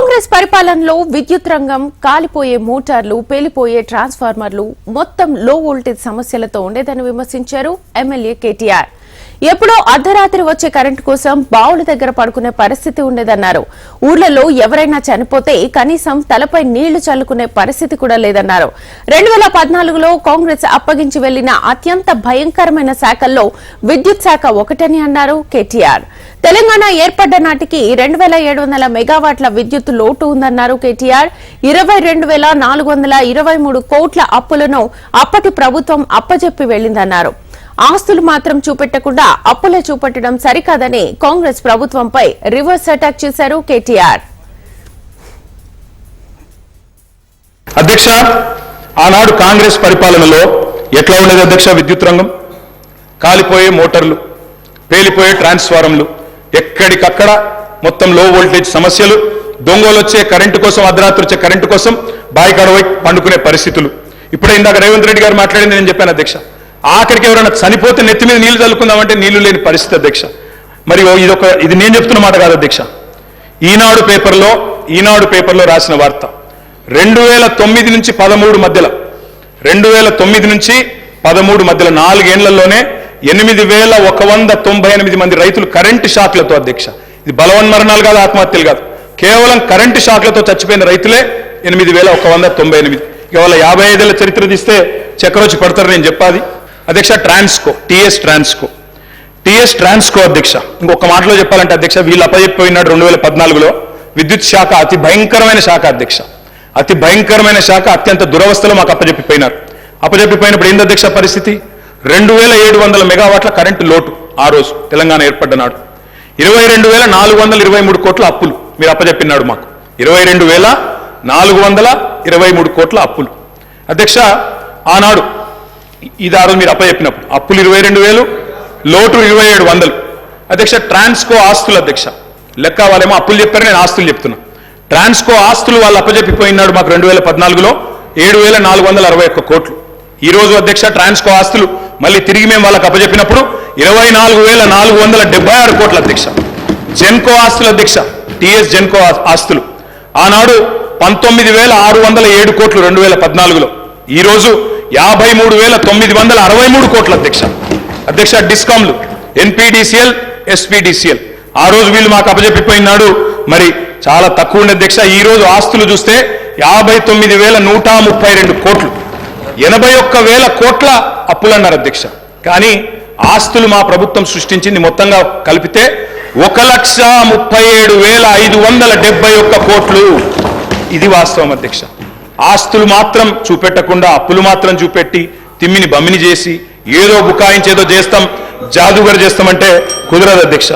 కాంగ్రెస్ పరిపాలనలో విద్యుత్ రంగం కాలిపోయే మోటార్లు, పేలిపోయే ట్రాన్స్ఫార్మర్లు మొత్తం లో వోల్టేజ్ సమస్యలతో ఉండేదని విమర్శించారు ఎమ్మెల్యే కేటీఆర్. ఎప్పుడో అర్ధరాత్రి వచ్చే కరెంటు కోసం బావుల దగ్గర పడుకునే పరిస్థితి ఉండేదన్నారు. ఊర్లలో ఎవరైనా చనిపోతే కనీసం తలపై నీళ్లు చల్లుకునే పరిస్థితి కూడా లేదన్నారు. 2014లో కాంగ్రెస్ అప్పగించి వెళ్లిన అత్యంత భయంకరమైన శాఖల్లో విద్యుత్ శాఖ ఒకటని అన్నారు కేటీఆర్. తెలంగాణ ఏర్పడ్డ నాటికి 2700 మెగావాట్ల విద్యుత్ లోటు ఉందన్నారు కేటీఆర్. 22,423 కోట్ల అప్పులను అప్పటి ప్రభుత్వం అప్పజెప్పి వెళ్లిందన్నారు. ఆస్తులు మాత్రం చూపెట్టకుండా అప్పులే చూపెట్టడం సరికాదని కాంగ్రెస్ ప్రభుత్వంపై రివర్స్ అటాక్ చేశారు కేటీఆర్. అధ్యక్ష, ఆనాడు కాంగ్రెస్ పరిపాలనలో ఎట్లా ఉండేది అధ్యక్ష? విద్యుత్ రంగం కాలిపోయే మోటార్లు, పేలిపోయే ట్రాన్స్ఫార్మర్లు, ఎక్కడికక్కడ మొత్తం లో వోల్టేజ్ సమస్యలు, దొంగలు వచ్చే కరెంటు కోసం, అర్ధరాత్రి వచ్చే కరెంటు కోసం బాయికాడవై పండుకునే పరిస్థితులు. ఇప్పుడే ఇందాక రేవంత్ రెడ్డి గారు మాట్లాడింది నేను చెప్పాను అధ్యక్ష. ఆఖరికి ఎవరైనా చనిపోతే నెత్తి మీద నీళ్లు చల్లుకుందామంటే నీళ్లు లేని పరిస్థితి అధ్యక్ష. మరి ఇది నేను చెప్తున్న మాట కాదు అధ్యక్ష. ఈనాడు పేపర్లో రాసిన వార్త 2009 నుంచి 13 మధ్యలో 2009 నుంచి 13 మధ్యలో 4 ఏళ్లలోనే 8,198 మంది రైతులు కరెంటు షాక్లతో అధ్యక్ష. ఇది బలవన్మరణాలు కాదు, ఆత్మహత్యలు కాదు, కేవలం కరెంటు షాక్లతో చచ్చిపోయిన రైతులే 8,198. ఇవాళ 55 ఏళ్ల చరిత్ర తీస్తే చక్రొచ్చి పడతారు నేను చెప్పాది అధ్యక్ష. టీఎస్ ట్రాన్స్కో అధ్యక్ష, ఇంకొక మాటలో చెప్పాలంటే అధ్యక్ష, వీళ్ళు అప్పచెప్పిపోయినాడు 2014లో విద్యుత్ శాఖ అతి భయంకరమైన శాఖ అధ్యక్ష. అతి భయంకరమైన శాఖ, అత్యంత దురవస్థలో మాకు అప్పచెప్పిపోయినారు. అప్పచెప్పిపోయినప్పుడు ఏంది అధ్యక్ష పరిస్థితి? 2700 మెగావాట్ల కరెంటు లోటు ఆ రోజు తెలంగాణ ఏర్పడ్డ నాడు. 22,423 కోట్ల అప్పులు మీరు అప్పచెప్పినాడు మాకు. 22,423 కోట్ల అప్పులు అధ్యక్ష. ఆనాడు ఇది ఆ రోజు మీరు అప్పచెప్పినప్పుడు అప్పులు 22,000, లోటు 2,700 అధ్యక్ష. ట్రాన్స్కో ఆస్తులు అధ్యక్ష, లెక్క వాళ్ళేమో అప్పులు చెప్పారు, నేను ఆస్తులు చెప్తున్నా. ట్రాన్స్కో ఆస్తులు వాళ్ళు అప్పచెప్పిపోయినాడు మాకు 2014లో 7,461 కోట్లు. ఈ రోజు అధ్యక్ష ట్రాన్స్కో ఆస్తులు మళ్ళీ తిరిగి మేము వాళ్ళకి అప్పచెప్పినప్పుడు 24,476 కోట్ల అధ్యక్ష. జెన్కో ఆస్తులు అధ్యక్ష, టీఎస్ జెన్కో ఆస్తులు ఆనాడు 19,607 కోట్లు 2014లో, ఈ రోజు 53,963 కోట్ల అధ్యక్ష. డిస్కామ్లు ఎన్పీడీసీఎల్, ఎస్పీడీసీఎల్ ఆ రోజు వీళ్ళు మాకు అప్పచెప్పిపోయినాడు మరి చాలా తక్కువ ఉండే అధ్యక్ష. ఈ రోజు ఆస్తులు చూస్తే 59,132 కోట్లు, 81,000 కోట్ల అప్పులు అన్నారు అధ్యక్ష. కానీ ఆస్తులు మా ప్రభుత్వం సృష్టించింది మొత్తంగా కలిపితే 1,37,571 కోట్లు. ఇది వాస్తవం అధ్యక్ష. ఆస్తులు మాత్రం చూపెట్టకుండా అప్పులు మాత్రం చూపెట్టి తిమ్మిని బమ్మిని చేసి ఏదో బుకాయించేదో చేస్తాం, జాదుగర్ చేస్తామంటే కుదరదు అధ్యక్ష.